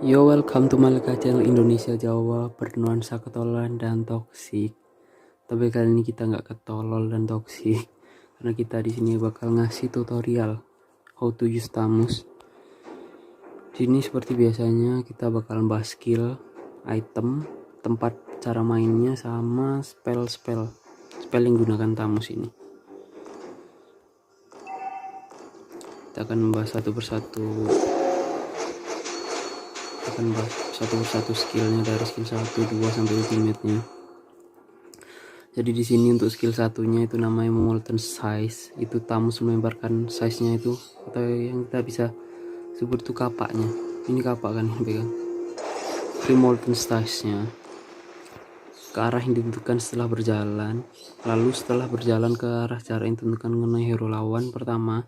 Yo, welcome to Malika Channel Indonesia Jawa bernuansa ketololan dan toksik. Tapi kali ini kita nggak ketolol dan toksik, karena kita di sini bakal ngasih tutorial how to use Tamus. Di sini seperti biasanya kita bakal bahas skill, item, tempat cara mainnya, sama spell yang gunakan Tamus ini. Kita akan membahas satu persatu skillnya dari skill 1, 2 sampai ultimate-nya. Jadi di sini untuk skill satunya itu namanya Molten Size. Itu Tamus melemparkan size-nya itu, atau yang kita bisa sebut itu kapaknya. Ini kapak kan yang pegang. Itu Molten Size-nya ke arah yang ditentukan setelah berjalan. Lalu setelah berjalan ke arah jarak yang ditentukan mengenai hero lawan pertama,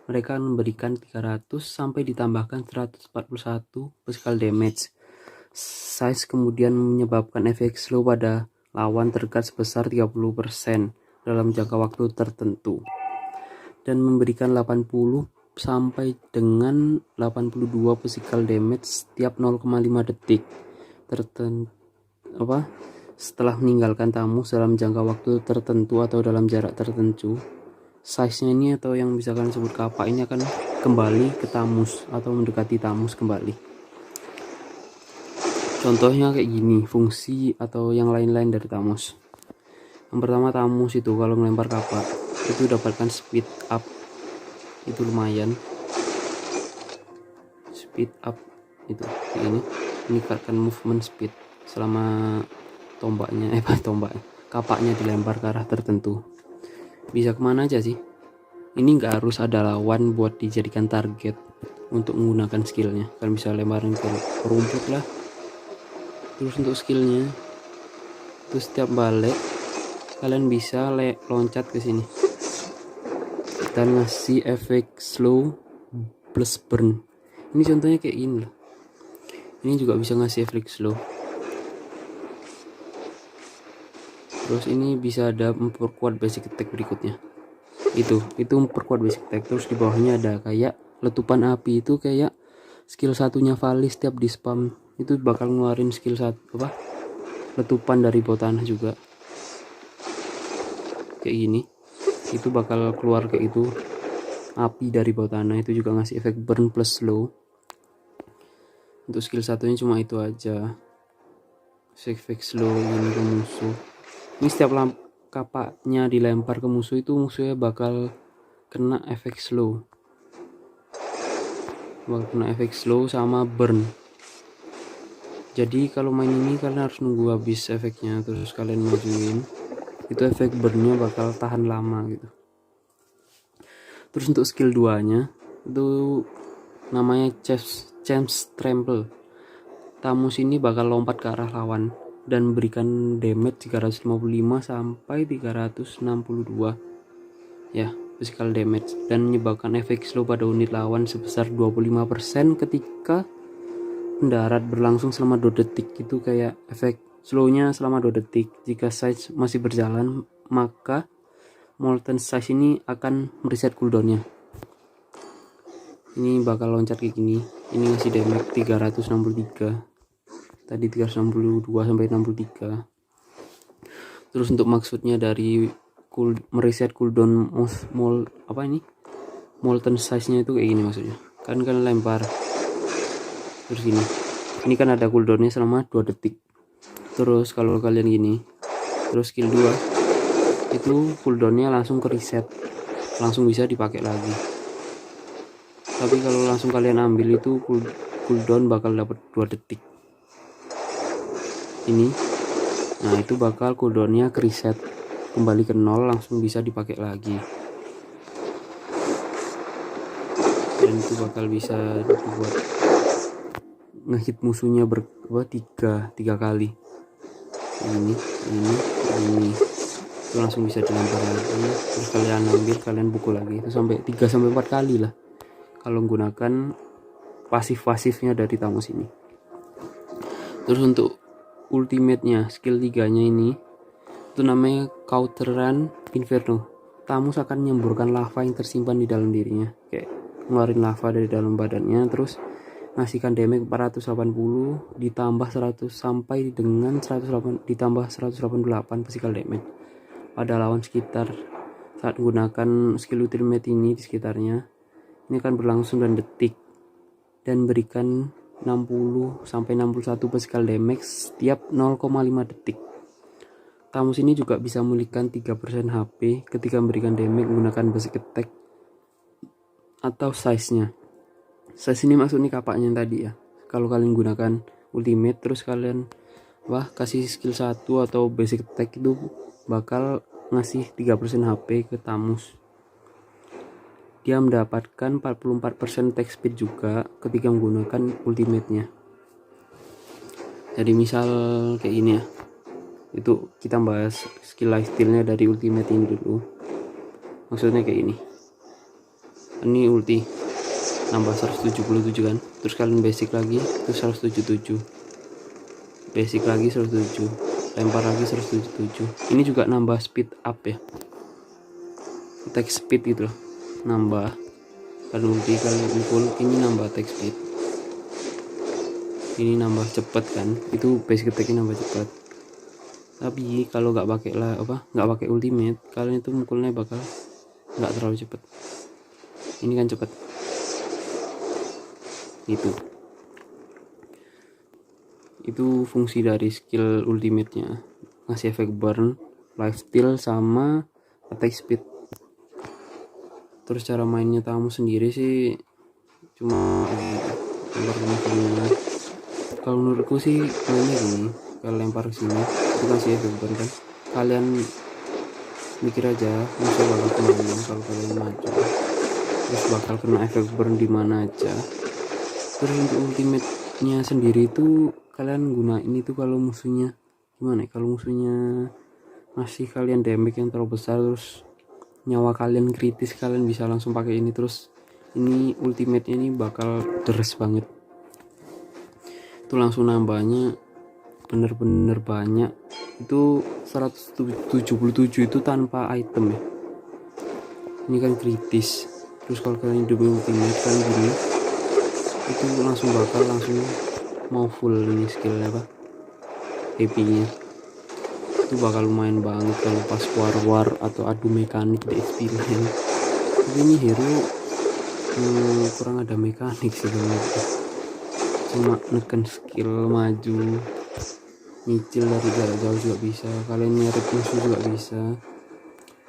mereka memberikan 300 sampai ditambahkan 141 physical damage. Size kemudian menyebabkan efek slow pada lawan terdekat sebesar 30% dalam jangka waktu tertentu, dan memberikan 80 sampai dengan 82 physical damage setiap 0,5 detik setelah meninggalkan Tamus dalam jangka waktu tertentu atau dalam jarak tertentu. Size-nya ini atau yang bisa kalian sebut kapak ini akan kembali ke Tamus atau mendekati Tamus kembali. Contohnya kayak gini, fungsi atau yang lain-lain dari Tamus. Yang pertama, Tamus itu kalau melempar kapak itu dapatkan speed up, itu lumayan. Speed up itu kayak ini akan movement speed selama kapaknya dilempar ke arah tertentu. Bisa kemana aja sih? Ini nggak harus ada lawan buat dijadikan target untuk menggunakan skillnya. Kalian bisa lemparin ke rumput lah. Terus untuk skillnya, terus setiap balik kalian bisa loncat ke sini dan ngasih efek slow plus burn. Ini contohnya kayak gini loh. Ini juga bisa ngasih efek slow. Terus ini bisa ada memperkuat basic attack berikutnya. Itu memperkuat basic attack. Terus di bawahnya ada kayak letupan api, itu kayak skill satunya Vali setiap di spam itu bakal ngeluarin skill letupan dari bawah tanah juga. Kayak gini. Itu bakal keluar kayak itu api dari bawah tanah, itu juga ngasih efek burn plus slow. Untuk skill satunya cuma itu aja. Efek slow ini ke musuh. Ini setiap kapaknya dilempar ke musuh itu musuhnya bakal kena efek slow. Sama burn. Jadi kalau main ini kalian harus nunggu habis efeknya terus kalian majuin. Itu efek burnnya bakal tahan lama gitu. Terus untuk skill 2 nya itu namanya Chance Trample. Tamus ini bakal lompat ke arah lawan dan memberikan damage 355 sampai 362 ya, physical damage, dan menyebabkan efek slow pada unit lawan sebesar 25% ketika mendarat berlangsung selama 2 detik. Itu kayak efek slownya selama 2 detik. Jika size masih berjalan, maka Molten Size ini akan mereset cooldownnya. Ini bakal loncat kayak gini. Ini ngasih damage 363. Tadi 362 sampai 63. Terus untuk maksudnya dari mereset cooldown Molten Size-nya itu kayak gini maksudnya. Kan lempar terus gini. Ini kan ada cooldownnya selama 2 detik. Terus kalau kalian gini, terus skill 2 itu cooldownnya langsung ke reset, langsung bisa dipakai lagi. Tapi kalau langsung kalian ambil itu cooldown bakal dapat 2 detik. Ini, nah itu bakal cooldownnya ke reset kembali ke 0, langsung bisa dipakai lagi. Dan itu bakal bisa dibuat ngehit musuhnya tiga kali. Ini itu langsung bisa dilempar lagi. Terus kalian ambil, kalian pukul lagi. Itu sampai 3 sampai 4 kali lah kalau menggunakan pasifnya dari Tamus ini. Terus untuk ultimate-nya, skill 3-nya ini itu namanya Counter-Run Inferno. Tamus akan menyemburkan lava yang tersimpan di dalam dirinya, kayak ngeluarin lava dari dalam badannya, terus ngasihkan damage 480 ditambah 100 sampai dengan 108 ditambah 188 physical damage pada lawan sekitar saat menggunakan skill ultimate ini di sekitarnya. Ini akan berlangsung 9 detik dan berikan 60 sampai 61 physical damage setiap 0,5 detik. Tamus ini juga bisa memulihkan 3% HP ketika memberikan damage menggunakan basic attack atau size-nya. Size ini maksudnya kapaknya tadi ya. Kalau kalian gunakan ultimate terus kalian kasih skill 1 atau basic attack itu bakal ngasih 3% HP ke Tamus. Dia mendapatkan 44% attack speed juga ketika menggunakan ultimate-nya. Jadi misal kayak ini ya. Itu kita bahas skill lifesteal-nya dari ultimate ini dulu. Maksudnya kayak ini. Ini ulti nambah 177 kan, terus kalian basic lagi terus 177, basic lagi 177, lempar lagi 177. Ini juga nambah speed up ya, attack speed gitu loh, nambah. Kalian ulti kalian pukul ini nambah attack speed, ini nambah cepet kan, itu basic attack nambah cepet. Tapi kalau nggak pakai ultimate, kalian itu mukulnya bakal nggak terlalu cepet. Ini kan cepet itu fungsi dari skill ultimate-nya, ngasih efek burn, lifesteal sama attack speed. Terus cara mainnya Tamu sendiri sih cuma lempar. Kalau menurutku sih mainnya gini, kalau lempar ke sini itu kasih efek burn kan, kalian mikir aja musuh bakal kemana kalau kalian maju, terus bakal kena efek burn di mana aja. Terus untuk ultimate-nya sendiri itu kalian gunain itu kalau musuhnya gimana ya? Kalau musuhnya masih kalian damage yang terlalu besar terus nyawa kalian kritis, kalian bisa langsung pakai ini. Terus ini ultimate-nya ini bakal deres banget. Itu langsung nambahnya bener-bener banyak. Itu 177 itu tanpa item ya. Ini kan kritis. Terus kalau kalian hidupin ultimate kan gini, itu langsung mau full ini skillnya HP-nya. Itu bakal lumayan banget kalau pas war atau adu mekanik di experience. Tapi ini hero kurang ada mekanik sebenarnya, cuma neken skill maju, nyicil dari jarak jauh juga bisa, kalian nyeret musuh juga bisa.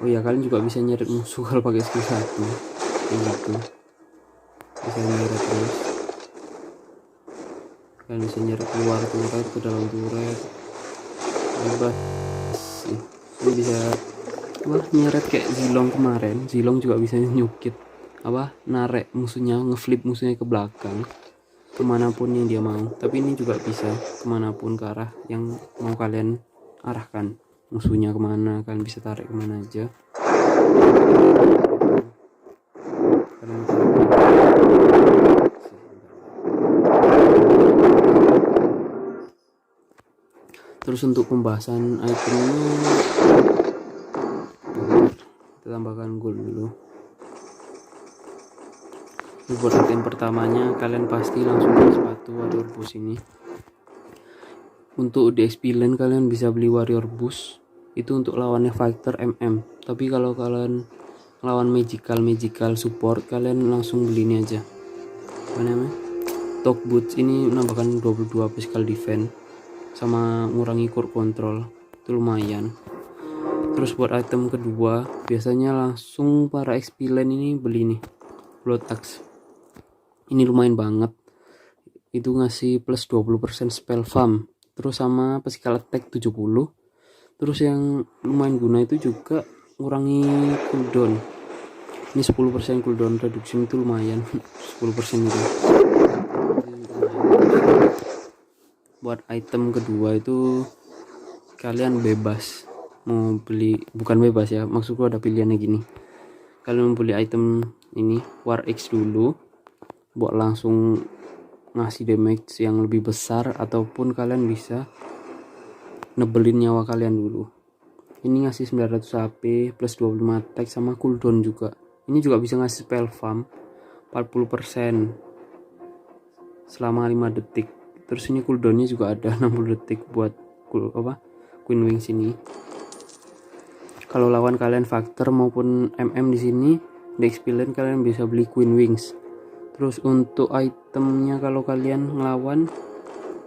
Oh ya, kalian juga bisa nyeret musuh kalau pakai skill 1 kayak gitu, bisa nyeret terus. Kalian bisa nyeret keluar turret ke dalam turret bebas. Ini bisa nyeret kayak Zilong kemarin. Zilong juga bisa nyukit narek musuhnya, ngeflip musuhnya ke belakang kemanapun yang dia mau. Tapi ini juga bisa kemanapun ke arah yang mau kalian arahkan musuhnya, kemana kalian bisa tarik kemana aja. Terus untuk pembahasan itemnya kita tambahkan gold dulu. Buat item pertamanya kalian pasti langsung beli sepatu warrior boost ini. Untuk di XP lane kalian bisa beli warrior boost, itu untuk lawannya fighter MM. Tapi kalau kalian lawan magical support, kalian langsung beli ini aja, apa namanya, top boots. Ini menambahkan 22 physical defense sama ngurangi core control, itu lumayan. Terus buat item kedua biasanya langsung para XP lane ini beli nih blood axe. Ini lumayan banget, itu ngasih plus 20% spell farm, terus sama physical attack 70. Terus yang lumayan guna itu juga ngurangi cooldown. Ini 10% cooldown reduction, itu lumayan 10% itu. Buat item kedua itu kalian bebas mau beli, bukan bebas ya, maksudku ada pilihannya gini. Kalian mau beli item ini War X dulu buat langsung ngasih damage yang lebih besar, ataupun kalian bisa nebelin nyawa kalian dulu. Ini ngasih 900 HP plus 25 attack sama cooldown juga. Ini juga bisa ngasih spell farm 40%. selama 5 detik. Terus ini cooldownnya juga ada 60 detik buat Queen Wings ini. Kalau lawan kalian Factor maupun MM di sini di XP lane kalian bisa beli Queen Wings. Terus untuk itemnya kalau kalian ngelawan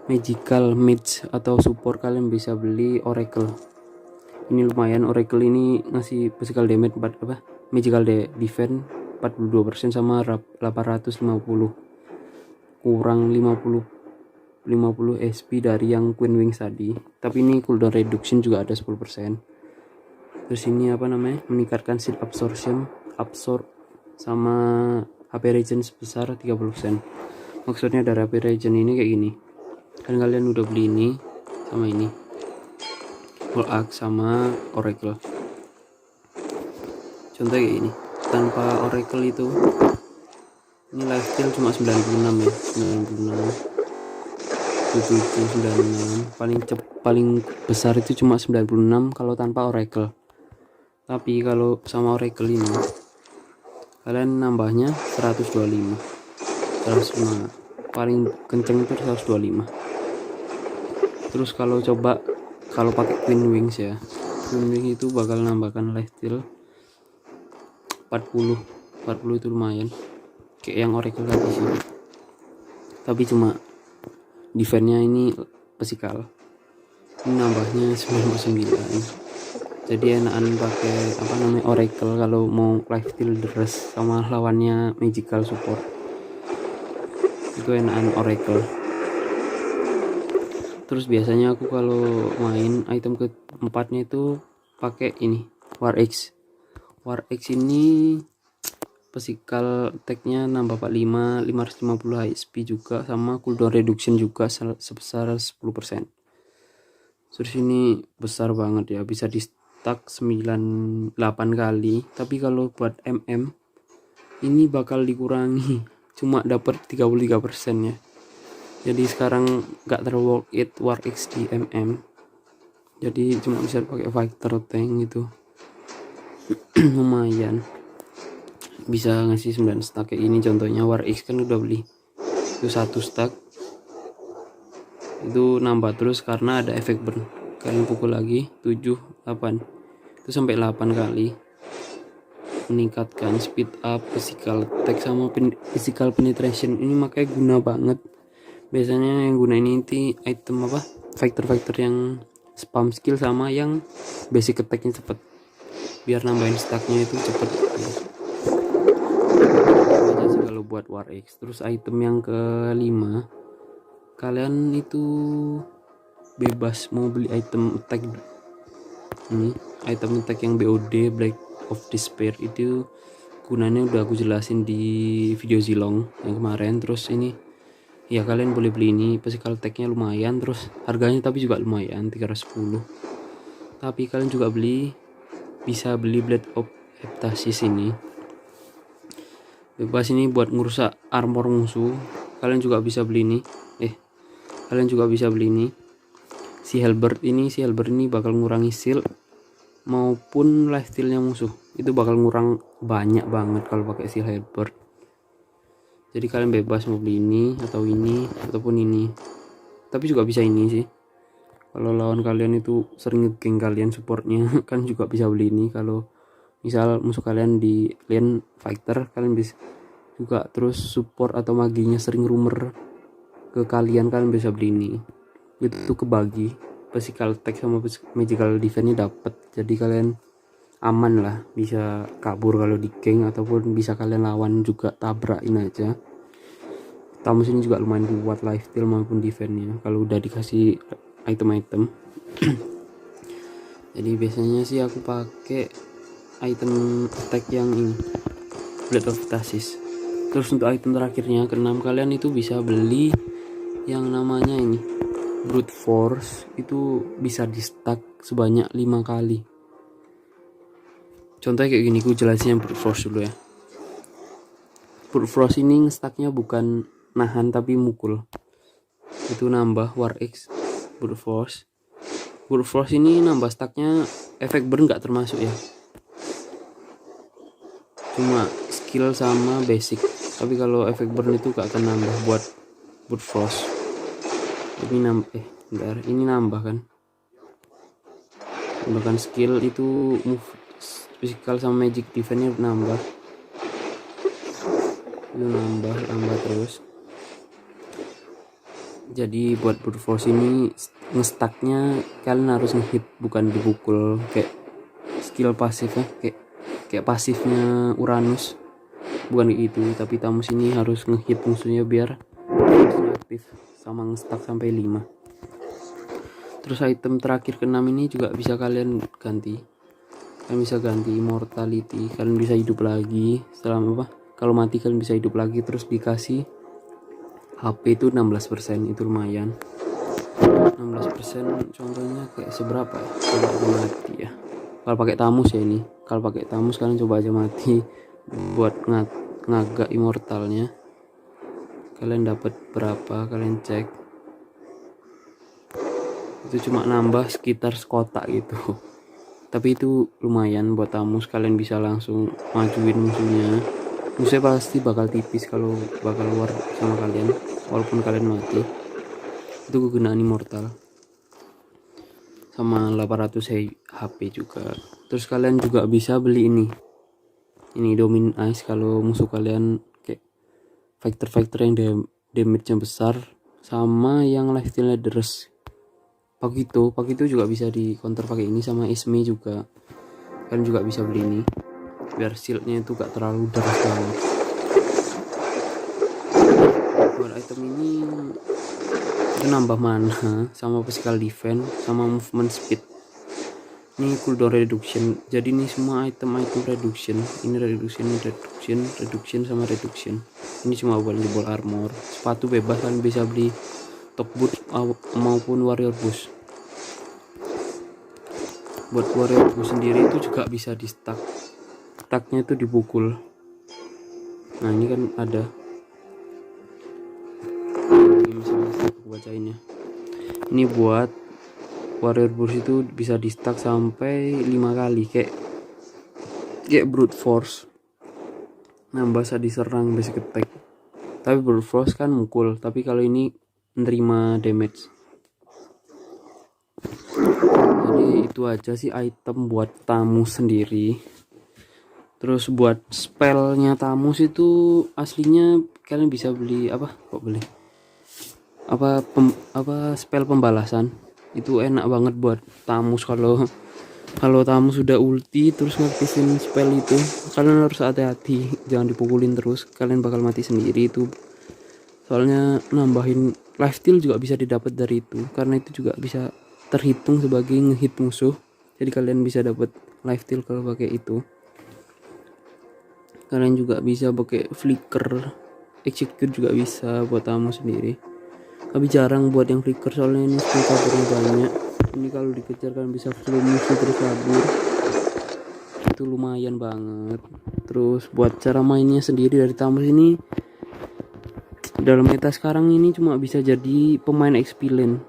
Magical Mage atau support kalian bisa beli Oracle. Ini lumayan, Oracle ini ngasih physical damage magical defense 42% sama 850, kurang 50 SP dari yang Queen Wings tadi. Tapi ini cooldown reduction juga ada 10%. Terus ini meningkatkan seed absorb sama HP regen sebesar 30%. Maksudnya dari HP regen ini kayak gini, kan kalian udah beli ini sama ini Full Axe sama Oracle. Contoh kayak gini, tanpa Oracle itu ini lifesteal cuma 96 ya, 96 97, 96 paling besar itu cuma 96 kalau tanpa Oracle. Tapi kalau sama Oracle ini kalian nambahnya 125, paling kenceng itu 125. Terus kalau pakai Queen Wings ya, Queen Wings itu bakal nambahkan lifesteal 40 itu lumayan kayak yang Oracle tadi sih, tapi cuma defense-nya ini physical. Ini nambahnya 99. Jadi enakan pakai Oracle kalau mau lifesteal dress sama lawannya magical support. Itu enakan Oracle. Terus biasanya aku kalau main item keempatnya itu pakai ini War X ini physical attack-nya nambah 45, 550 HP juga, sama cooldown reduction juga sebesar 10%. Terus ini besar banget ya, bisa di stack 98 kali. Tapi kalau buat MM ini bakal dikurangi, cuma dapat 33% ya. Jadi sekarang gak terworth it War X di MM. Jadi cuma bisa pakai fighter tank gitu. Lumayan bisa ngasih 9 stack kayak ini. Contohnya War X kan udah beli itu 1 stack, itu nambah terus karena ada efek burn. Kalian pukul lagi 7, 8 itu sampai 8 kali, meningkatkan speed up, physical attack sama physical penetration. Ini makanya guna banget. Biasanya yang guna ini item fighter yang spam skill sama yang basic attacknya cepet, biar nambahin stacknya itu cepet ya. Kalau buat War X. Terus item yang kelima, kalian itu bebas mau beli item attack. Ini item attack yang BOD Black of Despair, itu gunanya udah aku jelasin di video Zilong yang kemarin. Terus ini ya kalian boleh beli ini, physical attack-nya lumayan, terus harganya tapi juga lumayan 310. Tapi kalian juga bisa beli Blade of Heptasis ini, bebas ini buat ngerusak armor musuh. Kalian juga bisa beli ini si Halberd ini bakal ngurangi shield maupun lifesteal-nya musuh. Itu bakal ngurang banyak banget kalau pakai si Halberd. Jadi kalian bebas mau beli ini ataupun ini. Tapi juga bisa ini sih, kalau lawan kalian itu sering ngegeng kalian supportnya kan juga bisa beli ini. Kalau misal musuh kalian di lane fighter, kalian bisa juga terus support atau maginya sering rumor ke kalian bisa beli ini. Itu tuh kebagi physical attack sama magical defense-nya dapat. Jadi kalian aman lah, bisa kabur kalau di geng, ataupun bisa kalian lawan juga tabrakin aja. Tamus ini juga lumayan kuat lifesteal maupun defense-nya kalau udah dikasih item-item. Jadi biasanya sih aku pakai item attack yang ini, Blade of Heptasis. Terus untuk item terakhirnya ke-6, kalian itu bisa beli yang namanya ini Brute Force. Itu bisa di stack sebanyak 5 kali. Contohnya kayak gini, aku jelasin yang Brute Force dulu ya. Brute Force ini stacknya bukan nahan tapi mukul. Itu nambah War X Brute Force. Brute Force ini nambah stacknya, efek burn gak termasuk ya, cuma skill sama basic. Tapi kalau efek burn itu gak akan nambah buat brute force. Ini ini nambah kan, bahkan skill itu move physical sama magic defense nya nambah, itu nambah terus. Jadi buat brute force ini ngestaknya kalian harus ngehit, bukan dipukul kayak skill pasifnya, kayak pasifnya Uranus, bukan itu. Tapi Thamus ini harus ngehit musuhnya biar aktif sama ngestak sampai 5. Terus item terakhir ke-6 ini juga bisa kalian ganti. Kalian bisa ganti immortality, kalian bisa hidup lagi selama kalau mati kalian bisa hidup lagi, terus dikasih HP itu 16%, itu lumayan. 16% contohnya kayak seberapa ya kalau mati ya. Kalau pakai Thamus ya ini. Kalau pakai Thamus kalian coba aja mati buat ngagak immortalnya. Kalian dapat berapa? Kalian cek. Itu cuma nambah sekitar sekotak gitu. Tapi itu lumayan buat Thamus, kalian bisa langsung majuin musuhnya. Musuhnya pasti bakal tipis kalau bakal luar sama kalian, walaupun kalian mati. Itu kegunaan immortal sama 800 HP juga. Terus kalian juga bisa beli ini Domin Ice kalau musuh kalian kayak fighter yang damage-nya besar sama yang lifesteal deres. Pagito juga bisa di counter pakai ini, sama Ismi juga kalian juga bisa beli ini biar shieldnya itu gak terlalu deras banget. Buat item ini itu nambah mana sama physical defense sama movement speed. Ini cooldown reduction, jadi ini semua item reduction. Ini reduction sama reduction. Ini cuma buat jebol armor. Sepatu bebas, kalian bisa beli top boot maupun warrior boost. Buat warrior boost sendiri itu juga bisa di stacknya itu dipukul. Nah ini kan ada ini, misalnya aku bacain ya. Ini buat warrior boost itu bisa di stack sampai 5 kali kayak brute force, nambah saat diserang basic attack. Tapi brute force kan mukul, tapi kalau ini menerima damage. Jadi itu aja sih item buat Thamus sendiri. Terus buat spellnya Thamus itu aslinya kalian bisa beli spell pembalasan. Itu enak banget buat Thamus. Kalau Thamus sudah ulti terus ngaktifin spell itu, kalian harus hati-hati, jangan dipukulin terus, kalian bakal mati sendiri itu. Soalnya nambahin lifesteal juga bisa didapat dari itu, karena itu juga bisa terhitung sebagai ngehit musuh. Jadi kalian bisa dapat lifesteal kalau pakai itu. Kalian juga bisa pakai flicker, execute juga bisa buat Thamus sendiri. Tapi jarang buat yang flicker soalnya ini skill covernya banyak. Ini kalau dikejar kalian bisa slow musuh terus kabur. Itu lumayan banget. Terus buat cara mainnya sendiri dari Thamus ini, dalam meta sekarang ini cuma bisa jadi pemain XP lane.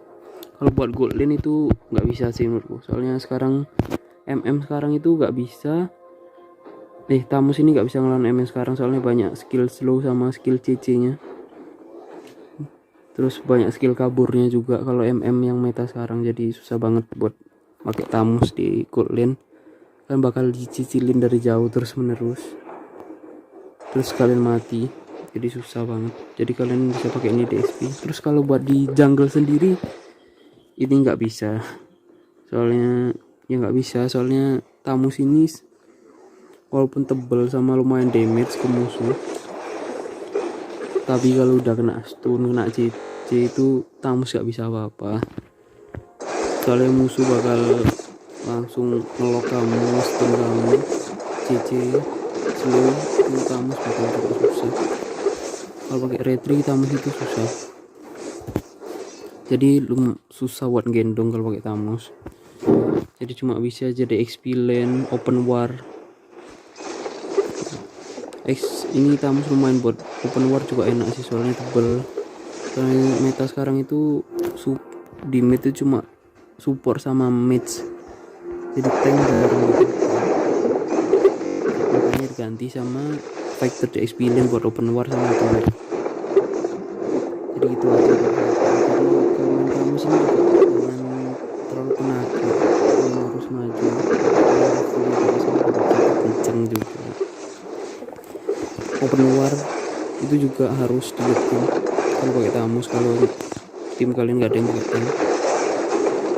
Kalau buat gold lane itu nggak bisa sih menurutku. Soalnya sekarang sekarang itu nggak bisa. Thamus ini nggak bisa ngelawan MM sekarang soalnya banyak skill slow sama skill CC-nya. Terus banyak skill kaburnya juga kalau yang meta sekarang, jadi susah banget buat pakai Thamus di gold lane. Kalian bakal dicicilin dari jauh terus menerus. Terus kalian mati. Jadi susah banget. Jadi kalian bisa pakai ini DSP. Terus kalau buat di jungle sendiri ini nggak bisa. Soalnya Thamus ini walaupun tebel sama lumayan damage ke musuh, tapi kalau udah kena stun, kena CC itu Thamus gak bisa apa-apa. Soalnya musuh bakal langsung ngelok kamu, stun kamu, CC slow, itu Thamus bakal cukup susah. Kalau pakai retri Thamus itu susah. Jadi susah buat gendong kalau pakai Thamus. Jadi cuma bisa jadi XP lane, open war. Ini Thamus lumayan buat open war juga enak sih, soalnya tebel. Soalnya meta sekarang itu di mid itu cuma support sama mage, jadi tank jarang gitu. Makanya diganti sama fighter di XP lane buat open war sama open war. Jadi gitu aja buat aku. Jadi kalau main kamus ini juga jangan terlalu penakut, kalian harus maju, kalian levelnya juga sama dengan kenceng juga. Open war itu juga harus dibikin kalau pakai tamus, kalau tim kalian nggak ada yang pakai tank.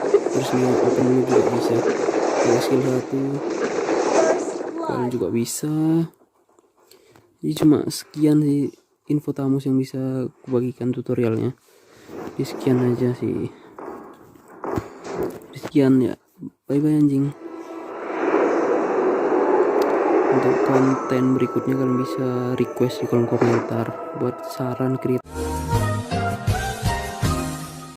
Terus nih open mid juga bisa pakai skill 1, kalian juga bisa. Jadi cuma sekian sih info tamus yang bisa kubagikan tutorialnya. Jadi sekian aja sih. Jadi sekian ya. Bye bye anjing. Untuk konten berikutnya kalian bisa request di kolom komentar buat saran kritik.